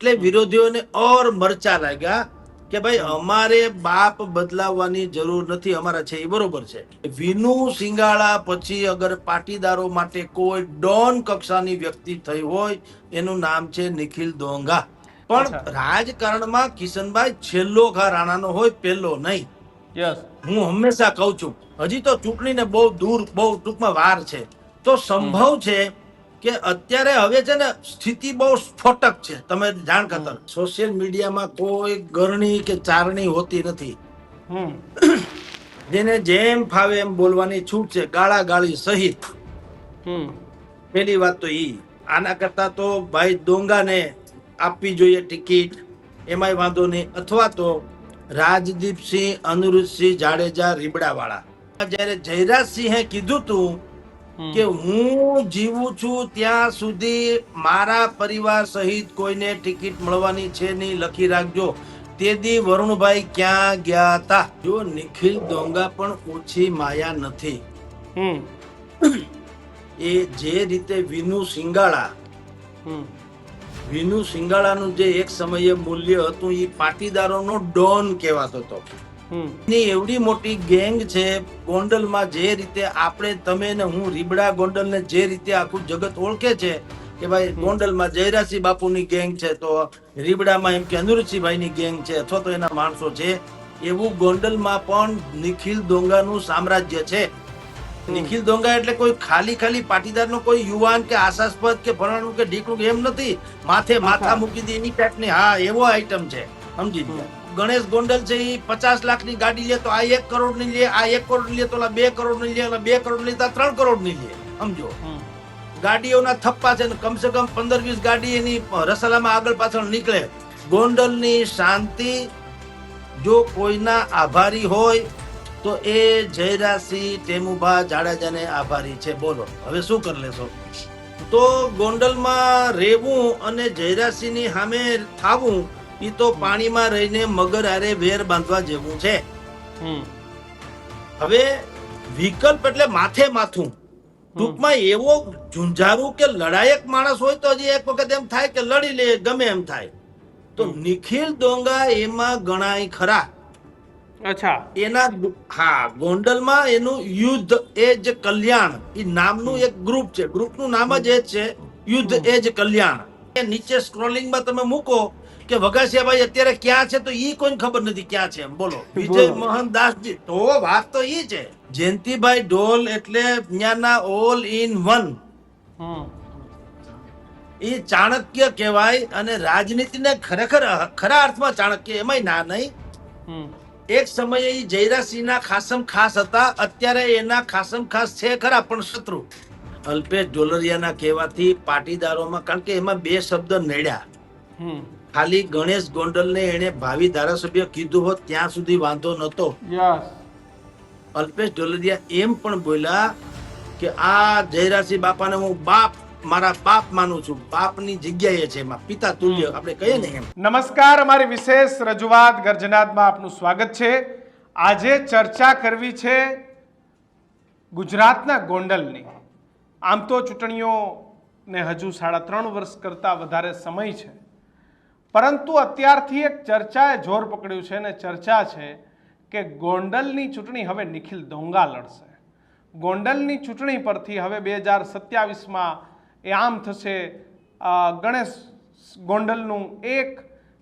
એટલે વિરોધીઓને ઓર મરચા લાગ્યા કે ભાઈ અમારે બાપ બદલાવવાની જરૂર નથી, અમારા છે એ બરોબર છે. વિનુ સિંગાળા પછી અગર પાટીદારો માટે કોઈ ડોન કક્ષાની વ્યક્તિ થઈ હોય એનું નામ છે નિખિલ ડોંગા. પણ રાજકારણમાં કિશનભાઈ છેલ્લો ઘા રાણાનો હોય, પહેલો નહીં. હું હંમેશા કહું છું, હજી તો ચૂંટણીને બહુ દૂર, બહુ ટૂંકમાં વાર છે. તો સંભવ છે કે અત્યારે હવે છે ને સ્થિતિ બહુ સ્ફોટક છે. તમે જાણ ખાતર સોશિયલ મીડિયામાં કોઈ ગરણી કે ચારણી હોતી નથી. જેને જેમ ફાવે એમ બોલવાની છૂટ છે, ગાળા ગાળી સહિત. પેલી વાત તો ઈ. આના કરતા તો ભાઈ ડોંગાને આપવી જોઈએ ટિકિટ, એમાંય વાંધો નહીં. અથવા તો રાજદીપસિંહ, અનિરુદ્ધસિંહ જાડેજા, રીબડાવાળા. જયારે જયરાજસિંહે કીધું તું કે હું જીવું છું ત્યાં સુધી મારા પરિવાર સહિત કોઈને ટિકિટ મળવાની છે નહીં, લખી રાખજો. તે દી વરુણભાઈ ક્યાં ગયા હતા? જો નિખિલ ડોંગા પણ ઓછી માયા નથી. એ જે રીતે વિનુ સિંગાળાનું જે એક સમયે મૂલ્ય હતું, એ પાટીદારોનો ડોન કહેવાતો હતો. એવડી મોટી ગેંગ છે ગોંડલમાં. જે રીતે આપણે, તમે ને હું, રીબડા ગોંડલને જે રીતે આખું જગત ઓળખે છે કે ભાઈ ગોંડલમાં જયરાસિંહ બાપુની ગેંગ છે, તો રીબડામાં એમ કે અનિરુદ્ધસિંહભાઈની ગેંગ છે અથવા તો એના માણસો છે, એવું ગોંડલમાં પણ નિખિલ ડોંગાનું સામ્રાજ્ય છે. નિખિલ ડોંગા એટલે કોઈ ખાલી પાટીદારનો કોઈ યુવાન કે આશાસ્પદ કે ફલાણું કે ઢીકણું એમ નથી. માથે માથા મૂકી દે એની ટાઈપની, હા, એવો આઈટમ છે. સમજી ગયા. ગણેશ ગોંડલ છે, એ 50 લાખની ગાડી લે તો આ 1 કરોડ ની લે, આ 1 કરોડ લે તો 2 કરોડ ની લે, 2 કરોડ ની 3 કરોડ ની લે. સમજો, ગાડીઓના થપ્પા છે ને કમસે કમ 15-20 ગાડી એની રસાલામાં આગળ પાછળ નીકળે. ગોંડલની શાંતિ જો કોઈના આભારી હોય તો એ જયરાજસિંહ ટેમુભા જાડેજાને આભારી છે. બોલો હવે શું કરી લેશો? તો ગોંડલમાં રહેવું અને જયરાજસિંહની સામે થાવું, એ તો પાણીમાં રહીને મગર હારે વેર બાંધવા જેવું છે. હવે વિકલ્પ એટલે માથે માથું. ટૂંકમાં એવો ઝુંઝારું કે લડાયક માણસ હોય તો હજી એક વખત એમ થાય કે લડી લે, ગમે એમ થાય. તો નિખિલ ડોંગા એમાં ગણાય ખરા. એના, હા, ગોંડલમાં એનું યુદ્ધ એજ કલ્યાણ એ નામનું એક ગ્રુપ છે. ગ્રુપનું નામ જ એ છે, યુદ્ધ એજ કલ્યાણ. નીચે સ્ક્રોલિંગમાં તમે મૂકો કે વઘાસિયાભાઈ અત્યારે ક્યાં છે, તો ઈ કોઈને ખબર નથી ક્યાં છે. એમ બોલો, વિજય મોહનદાસજી. તો વાત તો ઈ છે. જયંતિભાઈ ઢોલ એટલે ત્યાંના ઓલ ઇન વન. એ ચાણક્ય કહેવાય. અને રાજનીતિને ખરેખર ખરા અર્થમાં ચાણક્ય, એમાંય ના નહીં. એક સમયે એ જયરાજસિંહના ખાસમ ખાસ હતા, અત્યારે એના ખાસમ ખાસ છે ખરા, પણ શત્રુ. અલ્પેશ ઢોલરિયાના કહેવાથી પાટીદારોમાં, કારણ કે એમાં 2 શબ્દ નડ્યા. ખાલી ગણેશ ગોંડલને એને ભાવિ ધારાસભ્ય કીધું હોત ત્યાં સુધી વાંધો નતો. અલ્પેશ ઢોલરિયા એમ પણ બોલ્યા કે આ જયરાજસિંહ બાપાને હું બાપ, મારા બાપ માનું છું. બાપની જગ્યાએ છે, એમાં પિતા તુલ્ય આપણે કહીએ ને એમ. નમસ્કાર, અમારી વિશેષ રજૂઆત ગર્જનાદમાં આપનું સ્વાગત છે. આજે ચર્ચા કરવી છે ગુજરાતના ગોંડલની. આમ તો ચૂંટણીઓને હજુ 3.5 વર્ષ કરતાં વધારે સમય છે, પરંતુ અત્યારથી એક ચર્ચાએ જોર પકડ્યું છે, અને ચર્ચા છે કે ગોંડલની ચૂંટણી હવે નિખિલ ડોંગા લડશે. ગોંડલની ચૂંટણી પરથી હવે 2027માં એ આમ થશે. ગણેશ ગોંડલનું એક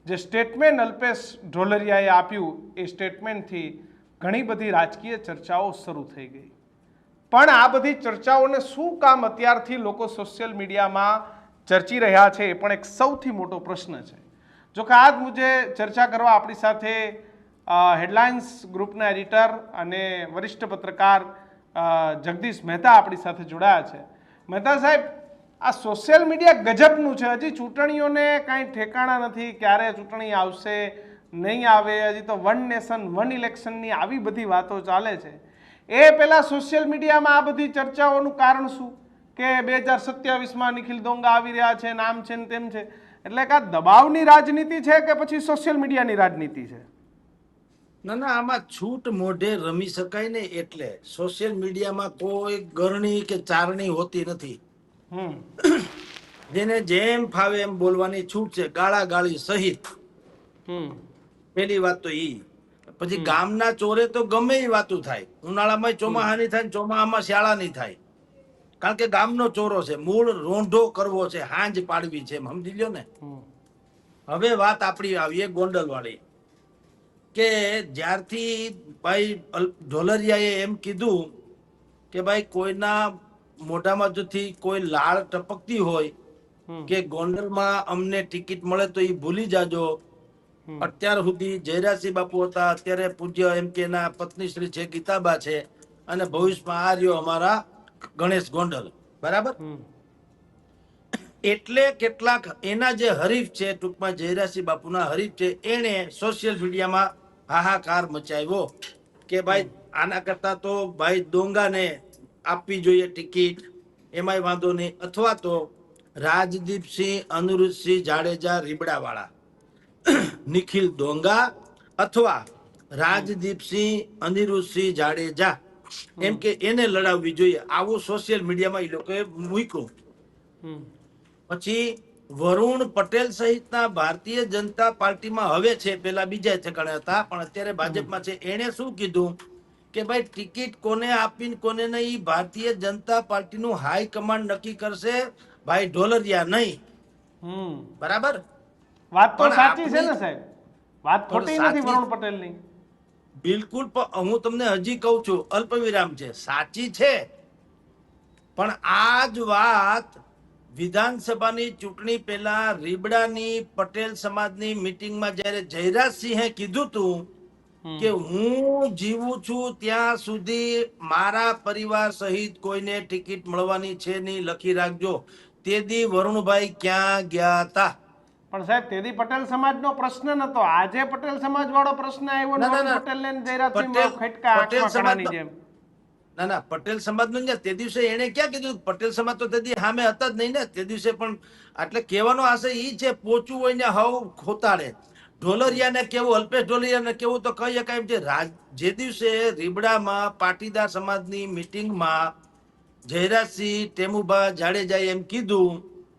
જે સ્ટેટમેન્ટ અલ્પેશ ઢોલરિયાએ આપ્યું, એ સ્ટેટમેન્ટથી ઘણી બધી રાજકીય ચર્ચાઓ શરૂ થઈ ગઈ. પણ આ બધી ચર્ચાઓને શું કામ અત્યારથી લોકો સોશિયલ મીડિયામાં ચર્ચી રહ્યા છે, એ પણ એક સૌથી મોટો પ્રશ્ન છે. જો કે આજ મુજે ચર્ચા કરવા આપણી સાથે હેડલાઇન્સ ગ્રુપના એડિટર અને વરિષ્ઠ પત્રકાર જગદીશ મહેતા આપણી સાથે જોડાયા છે. મહેતા સાહેબ, આ સોશિયલ મીડિયા ગજબનું છે. હજી ચૂંટણીઓને કાંઈ ઠેકાણા નથી, ક્યારે ચૂંટણી આવશે નહીં આવે. હજી તો 1 નેશન 1 ઇલેક્શનની આવી બધી વાતો ચાલે છે. એ પહેલાં સોશિયલ મીડિયામાં આ બધી ચર્ચાઓનું કારણ શું કે 2027માં નિખિલ ડોંગા આવી રહ્યા છે, નામ છે ને તેમ છે? એટલે કે આ દબાવની રાજનીતિ છે કે પછી સોશિયલ મીડિયાની રાજનીતિ છે? ના, આમાં છૂટ મોઢે રમી શકાય ને, એટલે સોશિયલ મીડિયામાં કોઈ ગરણી કે ચારણી હોતી નથી. જેને જેમ ફાવે એમ બોલવાની છૂટ છે, ગાળા ગાળી સહિત. પેલી વાત તો ઈ. પછી ગામના ચોરે તો ગમે એ વાતું થાય, ઉનાળામાં ચોમાહાની થાય ને ચોમાહામાં શિયાળાની થાય, કારણ કે ગામનો ચોરો છે, મૂળ રોંઢો કરવો છે, હાંજ પાડવી છે, સમજી લ્યો ને. હવે વાત આપણી આવીએ ગોંડલ વાળી, કે જ્યારથી ભાઈ ઢોલરિયાએ એમ કીધું કે ભાઈ કોઈના મોઢામાંથી કોઈ લાળ ટપકતી હોય કે ગોંડલમાં અમને ટિકિટ મળે તો એ ભૂલી જાજો. અત્યાર સુધી જયરાજસિંહ બાપુ હતા, અત્યારે પૂજ્ય એમ કે એના પત્ની શ્રી છે ગીતાબા છે, અને ભવિષ્યમાં આ રહ્યો અમારા ગણેશ ગોંડલ, બરાબર. એટલે કેટલાક એના જે હરીફ છે, ટૂંકમાં જયરાજસિંહ બાપુના હરીફ છે, એને સોશિયલ મીડિયામાં હાહાકાર મચાવ્યો કે ભાઈ આના કરતા તો ભાઈ ડોંગાને આપવી જોઈએ ટિકિટ, એમાંય વાંધો નહીં, અથવા તો રાજદીપસિંહ અનિરુદ્ધસિંહ જાડેજા રીબડાવાળા, નિખિલ ડોંગા અથવા રાજદીપસિંહ અનિરુદ્ધસિંહ જાડેજા, એમ કે એને લડાવવી જોઈએ, આવું સોશિયલ મીડિયામાં એ લોકોએ મૂક્યું. પછી વરુણ પટેલ સહિતના ભારતીય જનતા પાર્ટીમાં હવે છે, પેલા બીજા ઠેકાણે હતા પણ અત્યારે ભાજપમાં છે, એને શું કીધું કે ભાઈ ટિકિટ કોને આપીને કોને નહીં ભારતીય જનતા પાર્ટીનું હાઈકમાન્ડ નક્કી કરશે, ભાઈ ઢોલરિયા નહીં. બરાબર, વાત તો સાચી છે ને સાહેબ, વાત ખોટી નથી વરુણ પટેલની. બિલકુલ, પણ હું તમને હજી કહું છું, અલ્પવિરામ છે, સાચી છે, પણ આ જ વાત વિધાનસભાની ચૂંટણી પહેલા રીબડાની પટેલ સમાજની મીટિંગમાં જ્યારે જયરાજસિંહે કીધું તું કે હું જીવું છું ત્યાં સુધી મારા પરિવાર સહિત કોઈને ટિકિટ મળવાની છે નહીં, લખી રાખજો. તેદી વરુણભાઈ ક્યાં ગયા હતા? પણ સાહેબ તેદી પટેલ સમાજનો પ્રશ્ન નતો, આજે પટેલ સમાજ વાળો પ્રશ્ન આવ્યો ને વરુણ પટેલ ને જયરાજસિંહ ખટકા આંખમાં કણાની જેમ. ના ના, પટેલ સમાજ નું તે દિવસે એને ક્યાં કીધું? પટેલ સમાજ તો તે સામે હતા જ નહીં ને તે દિવસે. પણ એટલે કહેવાનો આશય ઈ છે, પોચું હોય ને હવ ખોતાડે. ઢોલરિયાને કેવું, અલ્પેશ ઢોલરિયાને કેવું તો કહી શકાય એમ છે. જે દિવસે રીબડામાં પાટીદાર સમાજની મીટિંગમાં જયરાજસિંહ ટેમુભા જાડેજાએ એમ કીધું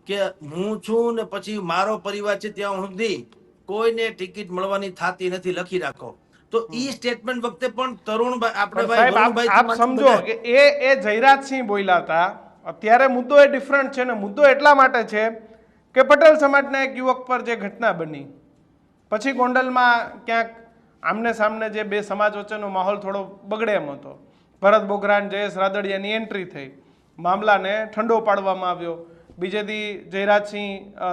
કે હું છું ને પછી મારો પરિવાર છે ત્યાં સુધી કોઈને ટિકિટ મળવાની થતી નથી, લખી રાખો. તો ઈ સ્ટેટમેન્ટ વખતે પણ તરુણભાઈ આપણે ભાઈ વરુણભાઈ આપ સમજો કે એ જયરાજસિંહ બોલ્યા હતા. અત્યારે મુદ્દો એ ડિફરન્ટ છે ને, મુદ્દો એટલા માટે છે કે પટેલ સમાજના એક યુવક પર જે ઘટના બની પછી ગોંડલમાં ક્યાંક આમને સામને જે બે સમાજ વચ્ચેનો માહોલ થોડો બગડે એમ હતો. ભરત બોગરા, જયેશ રાદડિયાની એન્ટ્રી થઈ, મામલાને ઠંડો પાડવામાં આવ્યો. બીજે દી જયરાજસિંહ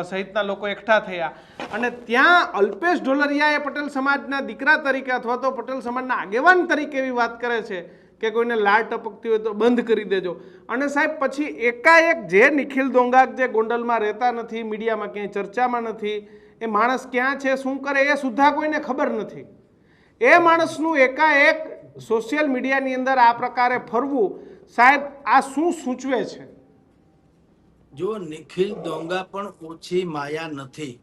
સહિતના લોકો એકઠા થયા અને ત્યાં અલ્પેશ ઢોલરિયાએ પટેલ સમાજના દીકરા તરીકે અથવા તો પટેલ સમાજના આગેવાન તરીકે એવી વાત કરે છે કે કોઈને લાળ ટપકતી હોય તો બંધ કરી દેજો. અને સાહેબ પછી એકાએક જે નિખિલ દોંગાક જે ગોંડલમાં રહેતા નથી, મીડિયામાં ક્યાંય ચર્ચામાં નથી, એ માણસ ક્યાં છે, શું કરે એ સુદ્ધા કોઈને ખબર નથી, એ માણસનું એકાએક સોશિયલ મીડિયાની અંદર આ પ્રકારે ફરવું, સાહેબ આ શું સૂચવે છે? જો નિખિલ દોંગા પણ ઓછી માયા નથી.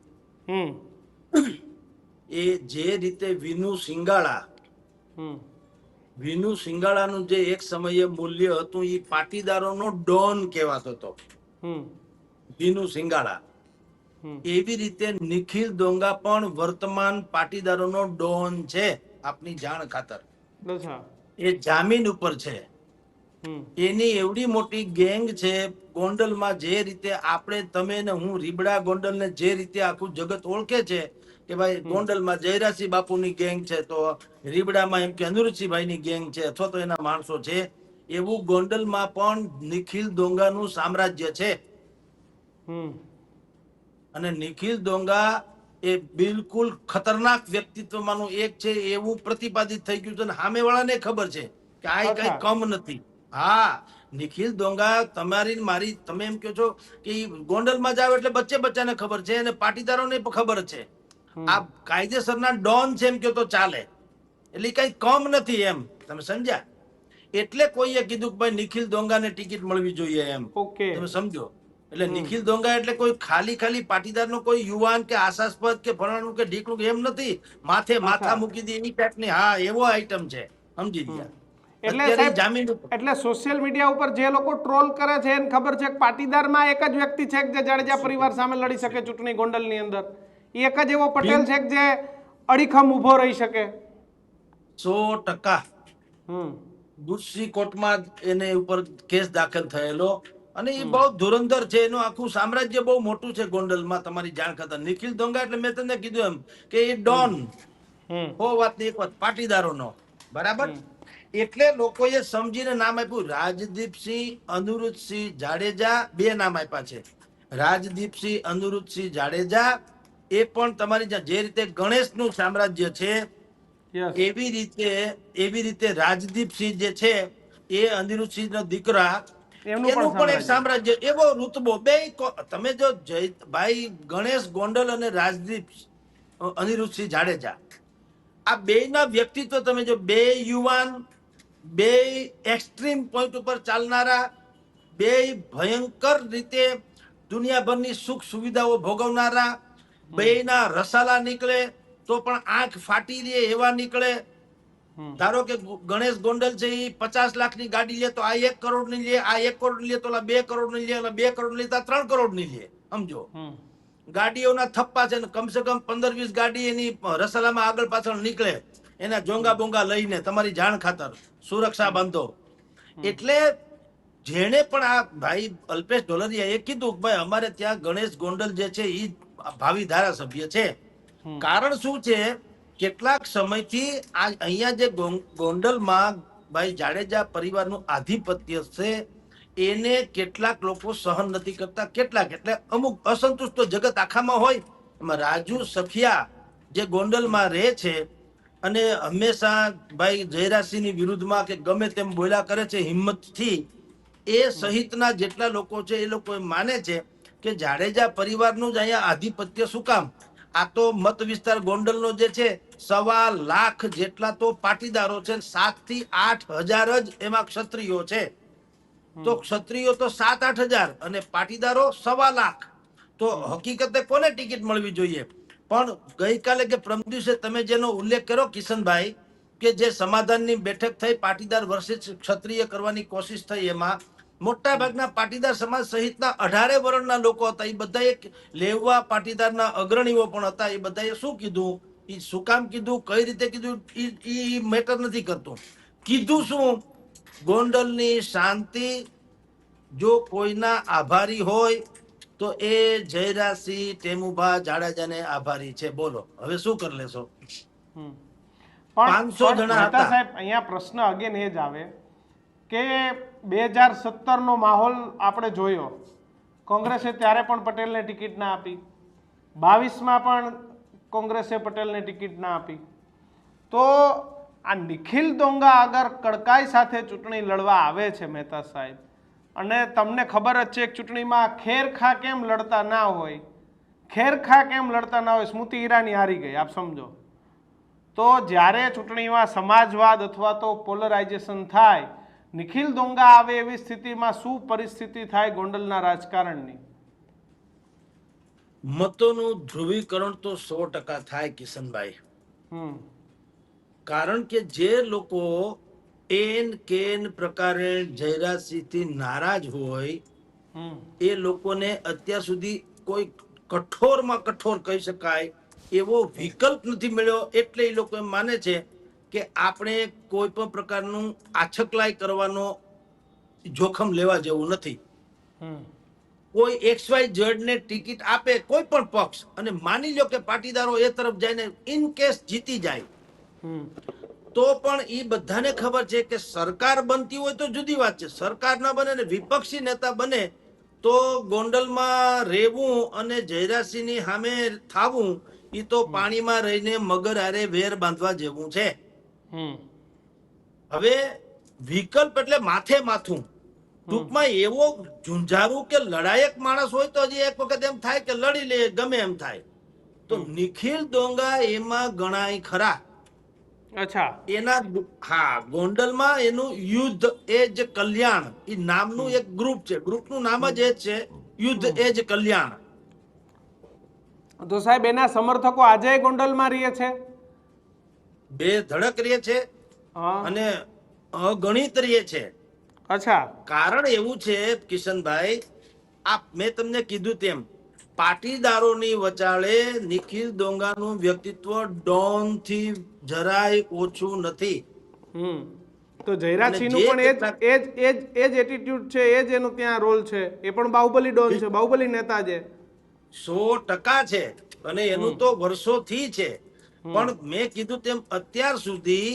એ જે રીતે વિનુ સિંગાળાનું જે એક સમયે મૂલ્ય હતું, એ પાટીદારોનો ડોન કહેવાતો હતો, વિનુ સિંગાળા. એવી રીતે નિખિલ દોંગા પણ વર્તમાન પાટીદારોનો ડોન છે, આપની જાણ ખાતર. એ જામીન ઉપર છે. એની એવડી મોટી ગેંગ છે ગોંડલમાં. જે રીતે આપણે તમે ને હું રીબડા ગોંડલ ને જે રીતે આખું જગત ઓળખે છે કે ભાઈ ગોંડલમાં જયરાજસિંહ બાપુની ગેંગ છે, તો રીબડામાં એમ કે અનિરુદ્ધસિંહભાઈ ની ગેંગ છે અથવા તો એના માણસો છે, એવું ગોંડલમાં પણ નિખિલ દોંગાનું સામ્રાજ્ય છે. અને નિખિલ દોંગા એ બિલકુલ ખતરનાક વ્યક્તિત્વમાંનું એક છે એવું પ્રતિપાદિત થઈ ગયું છે, અને સામેવાળાને ખબર છે કે આ કઈ કમ નથી. હા, નિખિલ દોંગા તમારી મારી, તમે એમ કહો છો કે ગોંડલમાં જાવ એટલે બચ્ચાને ખબર છે અને પાટીદારોને પણ ખબર છે. આ કાયદેસરના ડોન છે એમ કહો તો ચાલે, એટલે કઈ કમ નથી એમ, તમે સમજ્યા? એટલે કોઈએ કીધું કે ભાઈ નિખિલ દોંગાને ટિકિટ મળવી જોઈએ એમ, તમે સમજો. એટલે નિખિલ દોંગા એટલે કોઈ ખાલી પાટીદારનો કોઈ યુવાન કે આશાસ્પદ કે ફલાણું કે ઢીકણું એમ નથી, માથે માથા મૂકી દે એવી ટાઈપની. હા, એવો આઈટમ છે, સમજી ગયા. એટલે અત્યારે સાહેબ, જામીન ઉપર. એટલે સોશિયલ મીડિયા ઉપર જે લોકો ટ્રોલ કરે છે એને ખબર છે કે પાટીદારમાં એક જ વ્યક્તિ છે કે જે જાડેજા પરિવાર સામે લડી શકે ચૂંટણી ગોંડલની અંદર. એ એક જ એવો પટેલ છે કે જે અડીખમ ઊભો રહી શકે. 100% હમ ગુસ્સી કોર્ટમાં એને ઉપર કેસ દાખલ થયેલો અને એ બહુ ધુરંધર છે. એનું આખું સામ્રાજ્ય બહુ મોટું છે ગોંડલમાં, તમારી જાણ ખાતર. નિખિલ દોંગા એટલે મેં તમને કીધું એમ કે એ ડોન, હમ હો વાત ની એક વાત, પાટીદારોનો, બરાબર. એટલે લોકોએ સમજીને નામ આપ્યું રાજદીપસિંહ અનુરુદ્ધસિંહ જાડેજા. 2 નામ આપ્યા છે, રાજદીપસિંહ અનુરુદ્ધસિંહ જાડેજા. એ પણ તમારી જે રીતે ગણેશનું સામ્રાજ્ય છે યસ એવી રીતે રાજદીપસિંહ જે છે એ અનિરુદ્ધસિંહ નો દીકરા, એનું પણ એક સામ્રાજ્ય, એવો રૂતબો. બે તમે જો ભાઈ ગણેશ ગોંડલ અને રાજદીપ અનિરુદ્ધસિંહ જાડેજા, આ બે ના વ્યક્તિત્વ તમે જો, બે યુવાન, બે એક્સ્ટ્રીમ પોઈન્ટ ઉપર ચાલનારા, બે ભયંકર રીતે દુનિયાભરની સુખ સુવિધાઓ ભોગવનારા, બે ના રસાલા નીકળે તો પણ આંખ ફાટી દે એવા નીકળે. ધારો કે ગણેશ ગોંડલ છે એ 50 લાખની ગાડી લે તો આ 1 કરોડ ની લે, આ 1 કરોડ ની લે તો 2 કરોડ ની લે, 2 કરોડ ની 3 કરોડ ની લે. સમજો, ગાડીઓના થપ્પા છે ને કમસે કમ 15-20 ગાડી એની રસાલામાં આગળ પાછળ નીકળે એના જોંગા બોંગા લઈને, તમારી જાણ ખાતર, સુરક્ષા બંધો. એટલે જેને પણ આ ભાઈ અલ્પેશ ઢોલરિયા એ કીધું કે ભાઈ અમારે ત્યાં ગણેશ ગોંડલ જે છે એ ભાવિ ધારાસભ્ય છે. કારણ શું છે, કેટલાક સમયથી આ અહીંયા જે ગોંડલમાં ભાઈ જાડેજા પરિવારનું આધિપત્ય છે એને કેટલાક લોકો સહન નથી કરતા. કેટલાક એટલે અમુક અસંતુષ્ટ જગત આખામાં હોય. એમાં રાજુ સખિયા જે ગોંડલમાં રહે છે અને હંમેશા ભાઈ જયરાજસિંહની વિરુદ્ધમાં કે ગમે તેમ બોલ્યા કરે છે હિંમતથી, એ સહિતના જેટલા લોકો છે એ લોકો માને છે કે જાડેજા પરિવારનું જ અહીંયા આધિપત્ય શું કામ. આ તો મત વિસ્તાર ગોંડલનો જે છે 1.25 લાખ જેટલા તો પાટીદારો છે, 7 થી 8 હજાર જ એમાં ક્ષત્રિયો છે. તો ક્ષત્રિયો તો 7-8 હજાર અને પાટીદારો 1.25 લાખ. તો હકીકતે કોને ટિકિટ મળવી જોઈએ? પણ ગઈકાલે કે પ્રમ દિવસે તમે જેનો ઉલ્લેખ કર્યો કિશનભાઈ, કે જે સમાધાનની બેઠક થઈ પાટીદાર વર્સિસ ક્ષત્રિય કરવાની કોશિશ થઈ, એમાં મોટા ભાગના પાટીદાર સમાજ સહિતના 18 વર્ણના લોકો હતા. એ બધા લેવા પાટીદારના અગ્રણીઓ પણ હતા. એ બધાએ શું કીધું, એ શું કામ કીધું, કઈ રીતે કીધું, એ મેટર નથી કરતું. કીધું શું, ગોંડલની શાંતિ જો કોઈના આભારી હોય તો એ જયરાજસિંહ ટેમુભા જાડેજાને આભારી છે. બોલો હવે શું કરી લેશો? 500 જણા હતા. સાહેબ, અહીંયા પ્રશ્ન અગેન એ જ આવે કે 2017 નો માહોલ આપણે જોયો. કોંગ્રેસે ત્યારે પણ પટેલને ટિકિટ ના આપી, 22માં પણ કોંગ્રેસે પટેલને ટિકિટ ના આપી. તો આ નિખિલ દોંગા અગર કડકાઈ સાથે ચૂંટણી લડવા આવે છે મહેતા સાહેબ, અને તમને ખબર જ છે એક ચૂંટણીમાં ખેરખા કેમ લડતા ના હોય, ખેરખા કેમ લડતા ના હોય, સ્મૃતિ ઈરાની હારી ગઈ, આપ સમજો. તો જ્યારે ચૂંટણીમાં સમાજવાદ અથવા તો પોલરાઇઝેશન થાય, નિખિલ દોંગા આવે એવી સ્થિતિમાં શું પરિસ્થિતિ થાય ગોંડલના રાજકારણની? મતોનું ધ્રુવીકરણ તો 100% થાય કિશનભાઈ. કારણ કે જે લોકો એન કેન પ્રકારે જયરાજસિંહથી નારાજ હોય એ લોકોને અત્યાર સુધી કોઈ કઠોરમાં કઠોર કહી શકાય એવો વિકલ્પ નથી મળ્યો. એટલે એ લોકો એમ માને છે કે આપણે કોઈ પણ પ્રકારનું આછકલાઈ કરવાનો જોખમ લેવા જેવું નથી. કોઈ XYZ ને ટિકિટ આપે કોઈ પણ પક્ષ, અને માની લો કે પાટીદારો એ તરફ જઈને ઇન કેસ જીતી જાય, તો પણ એ બધાને ખબર છે કે સરકાર બનતી હોય તો જુદી વાત છે, સરકાર ના બને ને વિપક્ષી નેતા બને તો ગોંડલમાં રહેવું અને જયરાજસિંહની સામે થાવું એ તો પાણીમાં રહીને મગર હારે વેર બાંધવા જેવું છે. હવે વિકલ્પ એટલે માથે માથું. ટૂંકમાં એવો ઝુંઝારું કે લડાયક માણસ હોય તો હજી એક વખત એમ થાય કે લડી લે, ગમે એમ થાય. તો નિખિલ દોંગા એમાં ગણાય ખરા. અચ્છા, એના હા, ગોંડલમાં એનું યુદ્ધ એજ કલ્યાણ એ નામનું એક ગ્રુપ છે. ગ્રુપનું નામ જ એ છે, યુદ્ધ એજ કલ્યાણ. તો સાહેબ એના સમર્થકો આજે ગોંડલમાં રહે છે, બે ધડક રહે છે. અને અગણિત રહે છે. અચ્છા. કારણ એવું છે કિશનભાઈ, મેં તમને કીધું તેમ પાટીદારોની વચાળે નિખિલ ડોંગાનું વ્યક્તિત્વ ડોન થી જરાય ઓછું નથી. તો જયરાજસિંહનું પણ એ જ એટીટ્યુડ છે, એ જ એનો ત્યાં રોલ છે. એ પણ બાહુબલી ડોન છે, બાહુબલી નેતા છે. 100% છે અને એનું તો વર્ષોથી છે. પણ મેં કીધું તેમ અત્યાર સુધી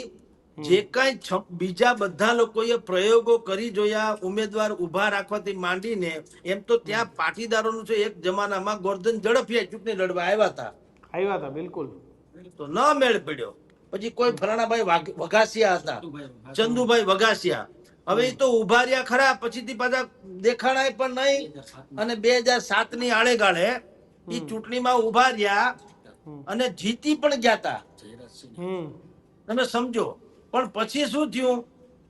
જે કઈ બીજા બધા લોકોએ પ્રયોગો કરી જોયા, ઉમેદવાર ઉભા રાખવાથી માંડીને, એમ તો ત્યાં પાટીદારોનું છે. એક જમાનામાં ગોરધન ઝડપિયા ચૂંટણી લડવા આવ્યા હતા, બિલકુલ. તો ન મેળ પડ્યો. પછી કોઈ ફલાણાભાઈ વઘાસિયા હતા, ચંદુભાઈ વઘાસિયા, હવે એ તો ઉભા રહ્યા ખરા, પછીથી પાછા દેખાણાય પણ નહીં. અને 2007 ની આળેગાળે એ ચૂંટણીમાં ઉભા રહ્યા અને જીતી પણ ગયા હતા, તમે સમજો. પણ પછી શું થયું,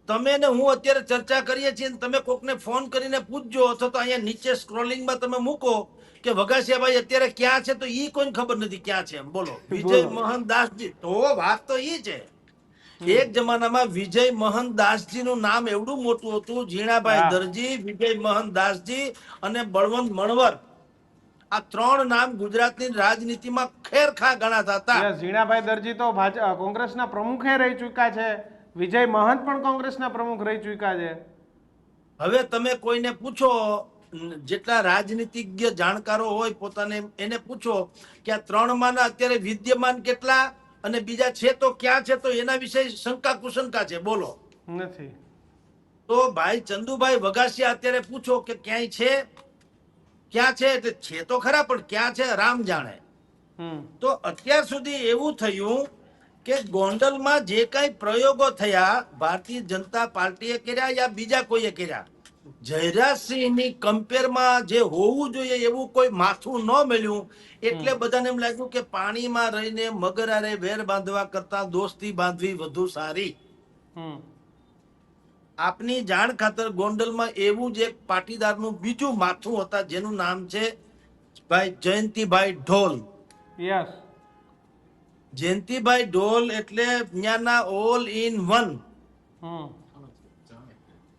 તમે ને હું અત્યારે ચર્ચા કરીએ છીએ, તમે કોકને ફોન કરીને પૂછજો, અથવા તો અહીંયા નીચે સ્ક્રોલિંગમાં તમે મૂકો કે વઘાસિયાભાઈ અત્યારે ક્યાં છે, તો ઈ કોઈને ખબર નથી ક્યાં છે. બોલો, વિજય મોહનદાસજી. તો વાત તો ઈ છે. એક જમાનામાં વિજય મોહનદાસજી નું નામ એવડું મોટું હતું. ઝીણાભાઈ દરજી, વિજય મોહનદાસજી અને બળવંત મણવર, આ 3 નામ ગુજરાતની રાજનીતિમાં ખેરખા ગણાતા હતા. ઝીણાભાઈ દરજી તો કોંગ્રેસના પ્રમુખે રહી ચૂક્યા છે. વિજય મહંત પણ કોંગ્રેસના પ્રમુખ રહી ચૂક્યા છે. હવે તમે કોઈને પૂછો, જેટલા રાજનીતિજ્ઞ જાણકારો હોય પોતાને, એને પૂછો કે આ 3 માંના અત્યારે વિદ્યમાન કેટલા અને બીજા છે તો ક્યાં છે, તો એના વિશે શંકા કુશંકા છે. બોલો, નથી. તો ભાઈ ચંદુભાઈ વઘાસિયા અત્યારે પૂછો કે ક્યાંય છે, ક્યાં છે, એટલે છે તો ખરા, પણ ક્યાં છે રામ જાણે. તો અત્યાર સુધી એવું થયું કે ગોંડલમાં જે કઈ પ્રયોગો થયા, ભારતીય જનતા પાર્ટીએ કર્યા યા બીજા કોઈએ કર્યા, જયરાજસિંહની કમ્પેરમાં જે હોવું જોઈએ એવું કોઈ માથું ન મળ્યું. એટલે બધાને એમ લાગ્યું કે પાણીમાં રહીને મગરારે વેર બાંધવા કરતા દોસ્તી બાંધવી વધુ સારી. આપની જાણ ખાતર ગોંડલમાં એવું જ એક પાટીદારનું બીજું માથું હતા, જેનું નામ છે ભાઈ જયંતિભાઈ ઢોલ. યસ, જયંતિભાઈ ઢોલ એટલે ત્યાંના ઓલ ઇન વન.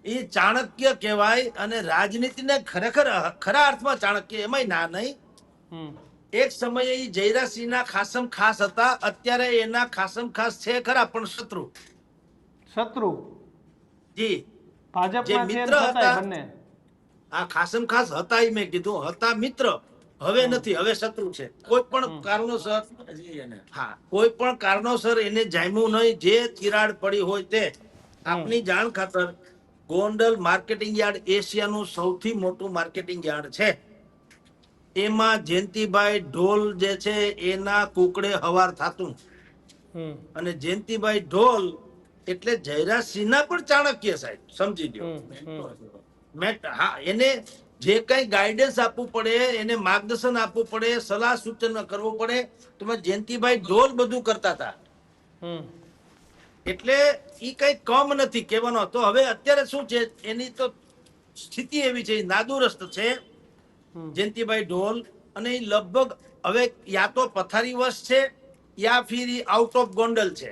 એ ચાણક્ય કહેવાય અને રાજનીતિને ખરેખર ખરા અર્થમાં ચાણક્ય, એમાંય ના નહીં. એક સમયે એ જયરાજસિંહના ખાસમ ખાસ હતા, અત્યારે એના ખાસમ ખાસ છે ખરા, પણ શત્રુ જી, જે મિત્ર હતા. આ ખાસમ ખાસ હતા, મેં કીધું હતા મિત્ર, હવે નથી, હવે શત્રુ છે. કોઈ પણ કારણોસર, હા, કોઈ પણ કારણોસર એને જામ્યું નહીં. જે તિરાડ પડી હોય તે. આપની જાણ ખાતર ગોંડલ માર્કેટિંગ યાર્ડ એશિયાનું સૌથી મોટું માર્કેટિંગ યાર્ડ છે. એમાં જયંતિભાઈ ઢોલ જે છે એના કુકડે હવાર થાતું. અને જયંતિભાઈ ઢોલ એટલે જયરાજસિંહના પણ ચાણક્ય, સાહેબ સમજી લ્યો. હા, એને જે કઈ ગાઈડન્સ આપવું પડે, એને માર્ગદર્શન આપવું પડે, સલાહ સૂચન કરવું પડે, તો જયંતિભાઈ ઢોલ બધું કરતા હતા. એટલે ઈ કઈ કમ નથી કહેવાનો. તો હવે અત્યારે શું છે, એની તો સ્થિતિ એવી છે, નાદુરસ્ત છે જયંતિભાઈ ઢોલ. અને એ લગભગ હવે યા તો પથારીવશ છે યા ફિર આઉટ ઓફ ગોંડલ છે.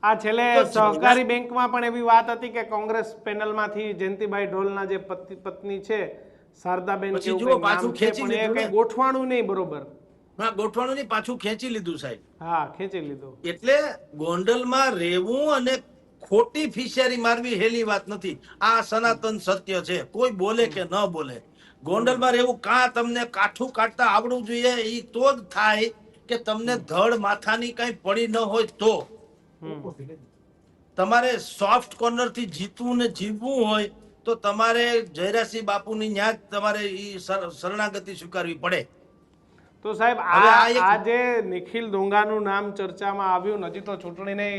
આ છેલ્લે સહકારી બેંકમાં પણ એવી વાત હતી કે કોંગ્રેસ પેનલમાંથી જયંતિભાઈ ઢોલના જે પત્ની છે શારદાબેન, ગોઠવાણું નહીં બરોબર. હા, ગોઠવાણું નહીં, પાછું ખેંચી લીધું સાહેબ. હા, ખેંચી લીધું. એટલે ગોંડલમાં રહેવું અને ખોટી ફિશિયારી મારવી હેલી વાત નથી. આ સનાતન સત્ય છે, કોઈ બોલે કે ન બોલે. ગોંડલમાં રહેવું, કાં તમને કાઠું કાઢતા આવડવું જોઈએ, એ તો જ થાય કે તમને ધડ માથાની કઈ પડી ન હોય તો. તમારે સોફ્ટ કોર્નર થી જીતવું ને જીવવું હોય તો તમારે જયરાજસિંહ બાપુની ન્યાજ તમારે શરણાગતિ સ્વીકારવી પડે. તો સાહેબ, આ જે નિખિલ ડોંગાનું નામ ચર્ચામાં આવ્યું, હજી તો ચૂંટણીને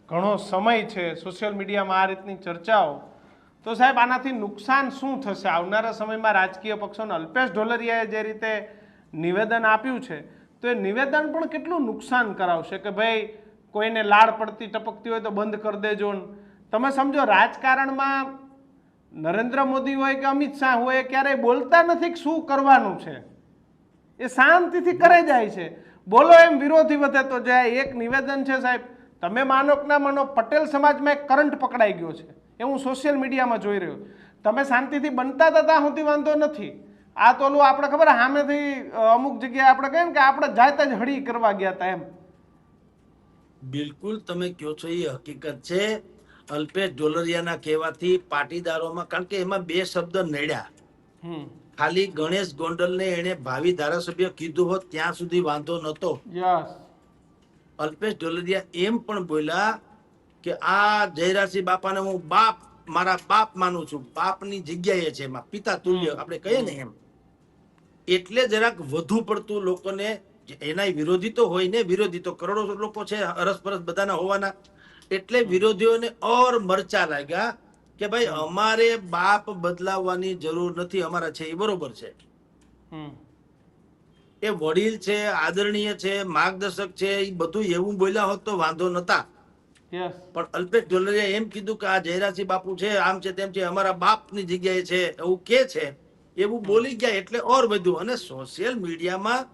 ઘણો સમય છે, સોશિયલ મીડિયામાં આ રીતની ચર્ચાઓ, તો સાહેબ આનાથી નુકસાન શું થશે આવનારા સમયમાં રાજકીય પક્ષોને? અલ્પેશ ઢોલરિયાએ જે રીતે નિવેદન આપ્યું છે, તો એ નિવેદન પણ કેટલું નુકસાન કરાવશે કે ભાઈ કોઈને લાડ પડતી ટપકતી હોય તો બંધ કરી દેજો. તમે સમજો, રાજકારણમાં નરેન્દ્ર મોદી હોય કે અમિત શાહ હોય, ક્યારેય બોલતા નથી કે શું કરવાનું છે, એ શાંતિથી કરે જાય છે. બોલો એમ વિરોધી વધે તો જાય. એક નિવેદન છે સાહેબ, તમે માનો કે ના માનો, પટેલ સમાજમાં એક કરંટ પકડાઈ ગયો છે, એ હું સોશિયલ મીડિયામાં જોઈ રહ્યો. તમે શાંતિથી બનતા હતા ત્યાં સુધી વાંધો નથી. આ તો ઓલું આપણે ખબર સામેથી અમુક જગ્યાએ આપણે કહીએ ને કે આપણે જાતે જ હળી કરવા ગયા હતા એમ. બિલકુલ તમે કહો છો એ હકીકત છે. અલ્પેશ ઢોલરિયાના કહેવાથી પાટીદારોમાં, કારણ કે એમાં બે શબ્દ નડ્યા. ખાલી ગણેશ ગોંડલને એને ભાવિ ધારાસભ્ય કીધું હોત ત્યાં સુધી વાંધો નતો. અલ્પેશ ઢોલરિયા એમ પણ બોલ્યા કે આ જયરાજસિંહ બાપાને હું બાપ, મારા બાપ માનું છું, બાપની જગ્યાએ છે, એમાં પિતા તુલ્ય આપણે કહીએ ને એમ. એટલે જરાક વધુ પડતું લોકોને, એના વિરોધી તો હોય ને, વિરોધી તો કરોડો લોકો છે, અરસપરસ બધાના હોવાના, એટલે વિરોધીઓને ઓર મરચા લાગ્યા કે ભાઈ અમારે બાપ બદલાવવાની જરૂર નથી, અમારા છે એ બરોબર છે, એ વડીલ છે, આદરણીય છે, માર્ગદર્શક છે, એ બધું એવું બોલ્યા હોત તો વાંધો નતા. પણ અલ્પેશ ઢોલરિયા એમ કીધું કે આ જયરાજસિંહ બાપુ છે, આમ છે, તેમ છે, અમારા બાપની જગ્યાએ છે, એવું કે છે, એવું બોલી ગયા એટલે ઓર બધું. અને સોશિયલ મીડિયામાં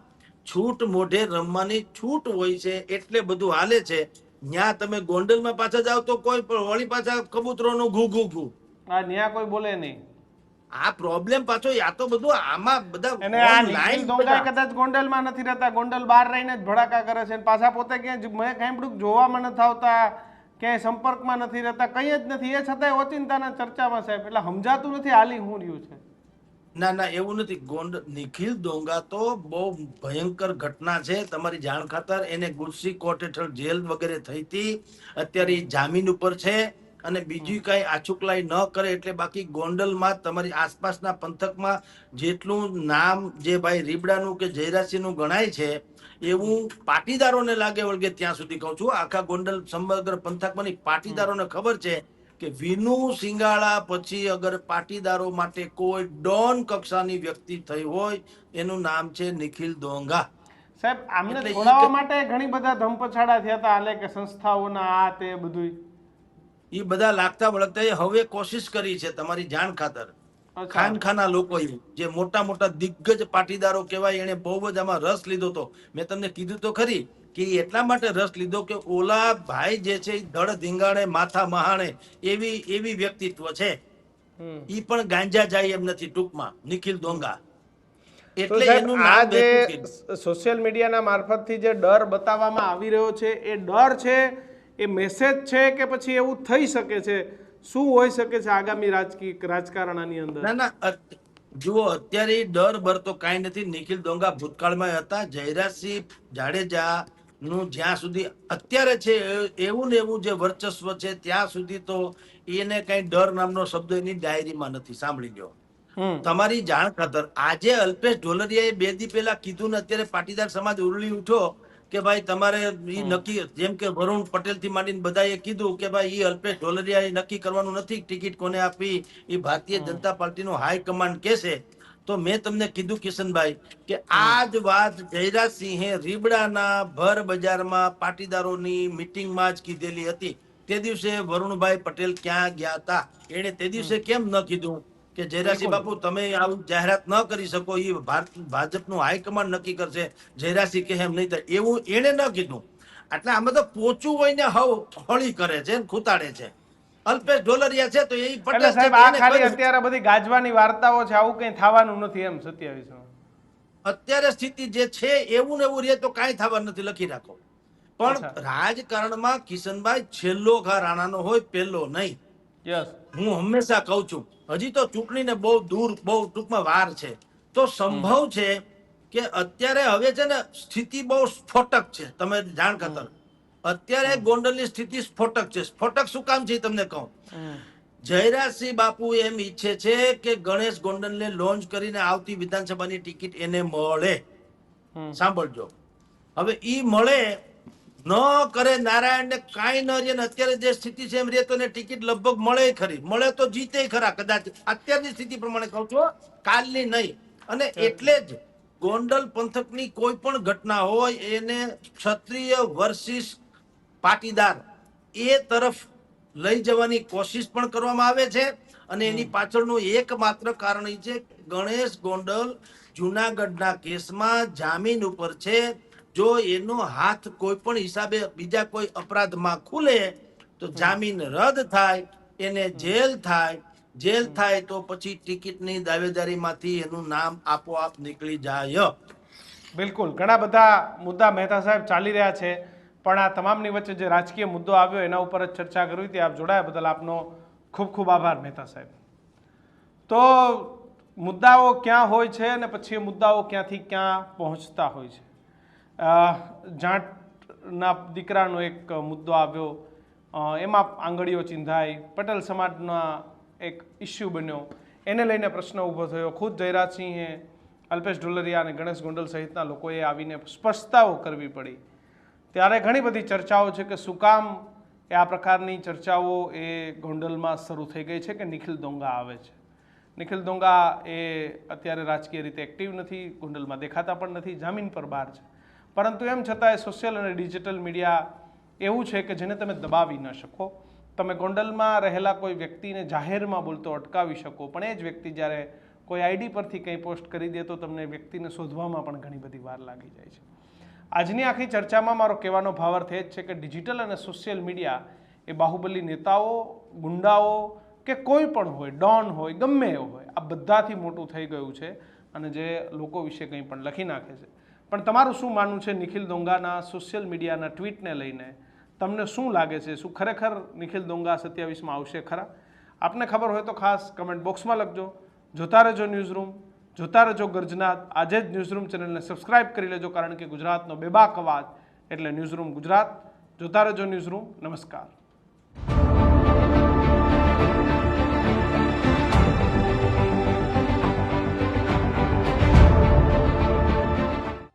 છૂટ મોઢે રમવાની છૂટ હોય છે એટલે બધું હાલે છે. ત્યાં તમે ગોંડલમાં પાછા જાવ તો કોઈ પણ વળી પાછા કબૂતરોનું ઘૂ ઘૂ ઘૂ, ત્યાં કોઈ બોલે નહીં. આ પ્રોબ્લેમ પાછો યા તો બધું આમાં બધા અને આ નિખિલ ડોંગાઈ કદાચ ગોંડલમાં નથી રહેતા, ગોંડલ બહાર રહીને જ ભડાકા કરે છે, પાછા પોતે ક્યાંય મેં કાંઈ જોવામાં નથી આવતા, ક્યાંય સંપર્કમાં નથી રહેતા, કંઈ જ નથી, એ છતાંય ઓચિંતાના ચર્ચામાં સાહેબ. એટલે સમજાતું નથી હાલી શું રહ્યું છે. ના ના એવું નથી. નિખિલ ડોંગા તો બહુ ભયંકર ઘટના છે. તમારી જાણ ખાતર એને ગુજસી કોર્ટ હેઠળ જેલ વગેરે થઈ હતી, અત્યારે જામીન ઉપર છે, અને બીજી કઈ આછુકલાઈ ન કરે એટલે બાકી ગોંડલમાં તમારી આસપાસના પંથકમાં જેટલું નામ જે ભાઈ રીબડાનું કે જયરાજસિંહનું ગણાય છે એવું પાટીદારોને લાગે વળગે ત્યાં સુધી કહું છું. આખા ગોંડલ સમગ્ર પંથકમાં પાટીદારોને ખબર છે કે વિનુ સિંગાળા પછી અગર પાટીદારો માટે કોઈ ડોન કક્ષાની વ્યક્તિ થઈ હોય એનું નામ છે નિખિલ ડોંગા. સાહેબ આમને છોડાવવા માટે ઘણી બધા ધમપછાડા થયા હતા, હાલે કે સંસ્થાઓના આ તે બધું, એ બધા લાગતા વળગતા હવે કોશિશ કરી છે. તમારી જાણ ખાતર ખાનખાના લોકો જે મોટા મોટા દિગ્ગજ પાટીદારો કહેવાય, એને બહુ જ આમાં રસ લીધો હતો. મેં તમને કીધું તો ખરી કે એટલા માટે રસ લીધો કે ઓલા ભાઈ જે છે ધડ ધીંગાણે માથા મહાણે એવી વ્યક્તિત્વ છે. ઈ પણ ગાંજા જાય એમ નથી ટૂંકમાં નિખિલ ડોંગા. એટલે આ જે સોશિયલ મીડિયાના મારફતથી જે ડર બતાવવામાં આવી રહ્યો છે, એ ડર છે, એ મેસેજ છે કે પછી એવું થઈ શકે છે, શું હોઈ શકે છે આગામી રાજકારણ આની અંદર? ના ના જુઓ, અત્યારે ડર બર તો કાંઈ નથી. નિખિલ ડોંગા ભૂતકાળમાં હતા. જયરાજસિંહ જાડેજા નું જ્યાં સુધી અત્યારે છે એવું ને એવું જે વર્ચસ્વ છે ત્યાં સુધી તો એને કઈ ડર નામનો શબ્દ એની ડાયરીમાં નથી. સાંભળી લો. તમારી જાણ ખાતર આજે અલ્પેશ ઢોલરિયાએ 2 દી પહેલા કીધું ને અત્યારે પાટીદાર સમાજ ઉરલી ઉઠ્યો કે ભાઈ તમારે ઈ નક્કી, જેમ કે વરુણ પટેલ થી માંડીને બધાએ કીધું કે ભાઈ ઈ અલ્પેશ ઢોલરિયા નક્કી કરવાનું નથી ટિકિટ કોને આપી, એ ભારતીય જનતા પાર્ટીનો હાઈકમાન્ડ કહેશે. તો મેં તમને કીધું કિશનભાઈ કે આ જ વાત જયરાજસિંહે રીબડાના ભર બજારમાં પાટીદારોની મીટિંગમાં જ કીધેલી હતી. તે દિવસે વરુણભાઈ પટેલ ક્યાં ગયા હતા? એને તે દિવસે કેમ ન કીધું કે જયરાજસિંહ બાપુ તમે આવું જાહેરાત ન કરી શકો, એ ભાજપનું હાઈકમાન્ડ નક્કી કરશે, જયરાજસિંહ કે એમ નહીં થાય, એવું એને ન કીધું. એટલે આમાં તો પોચું હોય ને હળી કરે છે, ખૂતાડે છે. અલ્પેશ ઢોલરિયા છે તો એ પટેલ સાહેબ આ ખાલી અત્યારે બધી ગાજવાની વાર્તાઓ છે, આવું કઈ થવાનું નથી એમ 27 અત્યારે સ્થિતિ જે છે એવું ને એવું રે તો કાંઈ થવાનું નથી, લખી રાખો. પણ રાજકારણમાં કિશનભાઈ છેલ્લો ઘા રાણાનો હોય, પહેલો નહીં. હું હંમેશા કહું છું હજી તો ચૂંટણીને બહુ દૂર, બહુ ટૂંકમાં વાર છે. તો સંભવ છે કે અત્યારે હવે છે ને સ્થિતિ બહુ સ્ફોટક છે. તમે જાણ ખાતર અત્યારે ગોંડલની સ્થિતિ સ્ફોટક છે. સ્ફોટક શું કામ છે તમને કહું. જયરાજસિંહ બાપુ એમ ઈચ્છે છે કે ગણેશ ગોંડલને લોન્ચ કરીને આવતી વિધાનસભાની ટિકિટ એને મળે. સાંભળજો, હવે ઈ મળે ન કરે, નારાયણ ને કાંઈ ન રે, અત્યારે જે સ્થિતિ છે એમ રે તો ટિકિટ લગભગ મળે ખરી, મળે તો જીતે ખરા કદાચ. અત્યારની સ્થિતિ પ્રમાણે કહું છું, કાલની નહીં. અને એટલે જ ગોંડલ પંથકની કોઈ પણ ઘટના હોય એને ક્ષત્રિય વર્સિસ પાટીદાર એ તરફ લઈ જવાની કોશિશ પણ કરવામાં આવે છે. અને એની પાછળનું એકમાત્ર કારણ એ છે ગણેશ ગોંડલ જુનાગઢના કેસમાં જામીન ઉપર છે, જો એનો હાથ કોઈ પણ હિસાબે બીજા કોઈ અપરાધમાં ખુલે તો જામીન રદ થાય, એને જેલ થાય, જેલ થાય તો પછી ટિકિટની દાવેદારીમાંથી એનું નામ આપોઆપ નીકળી જાય. બિલકુલ, ઘણા બધા મુદ્દા મહેતા સાહેબ ચાલી રહ્યા છે, પણ આ તમામની વચ્ચે જે રાજકીય મુદ્દો આવ્યો એના ઉપર જ ચર્ચા કરવી હતી. આપ જોડાયા બદલ આપનો ખૂબ ખૂબ આભાર મહેતા સાહેબ. તો મુદ્દાઓ ક્યાં હોય છે અને પછી એ મુદ્દાઓ ક્યાંથી ક્યાં પહોંચતા હોય છે. જાટના દીકરાનો એક મુદ્દો આવ્યો, એમાં આંગળીઓ ચિંધાઈ, પટેલ સમાજના એક ઇસ્યુ બન્યો, એને લઈને પ્રશ્ન ઊભો થયો. ખુદ જયરાજસિંહે, અલ્પેશ ઢોલરિયા અને ગણેશ ગોંડલ સહિતના લોકોએ આવીને સ્પષ્ટતાઓ કરવી પડી. ત્યારે ઘણી બધી ચર્ચાઓ છે કે શું કામ એ આ પ્રકારની ચર્ચાઓ એ ગોંડલમાં શરૂ થઈ ગઈ છે કે નિખિલ દોંગા આવે છે. નિખિલ દોંગા એ અત્યારે રાજકીય રીતે એક્ટિવ નથી, ગોંડલમાં દેખાતા પણ નથી, જામીન પર બહાર છે. પરંતુ એમ છતાં સોશિયલ અને ડિજિટલ મીડિયા એવું છે કે જેને તમે દબાવી ન શકો. તમે ગોંડલમાં રહેલા કોઈ વ્યક્તિને જાહેરમાં બોલતો અટકાવી શકો, પણ એ જ વ્યક્તિ જ્યારે કોઈ આઈડી પરથી કંઈ પોસ્ટ કરી દે તો તમને વ્યક્તિને શોધવામાં પણ ઘણી બધી વાર લાગી જાય છે. આજની આખી ચર્ચામાં મારો કહેવાનો ભાવાર્થ એ જ છે કે ડિજિટલ અને સોશિયલ મીડિયા એ બાહુબલી નેતાઓ, ગુંડાઓ કે કોઈ પણ હોય, ડોન હોય, ગમે એવો હોય, આ બધાથી મોટું થઈ ગયું છે અને જે લોકો વિશે કંઈ પણ લખી નાખે છે. પણ તમારું શું માનવું છે નિખિલ દોંગાના સોશિયલ મીડિયાના ટ્વીટને લઈને? તમને શું લાગે છે? શું ખરેખર નિખિલ દોંગા 27માં આવશે ખરા? આપને ખબર હોય તો ખાસ કમેન્ટ બોક્સમાં લખજો. જોતા રહેજો ન્યૂઝરૂમ, જોતા રહેજો ગર્જનાદ. આજે જ ન્યૂઝરૂમ ચેનલને સબસ્ક્રાઇબ કરી લેજો, કારણ કે ગુજરાતનો બેબાક અવાજ એટલે ન્યૂઝરૂમ ગુજરાત. જોતા રહેજો ન્યૂઝરૂમ. નમસ્કાર.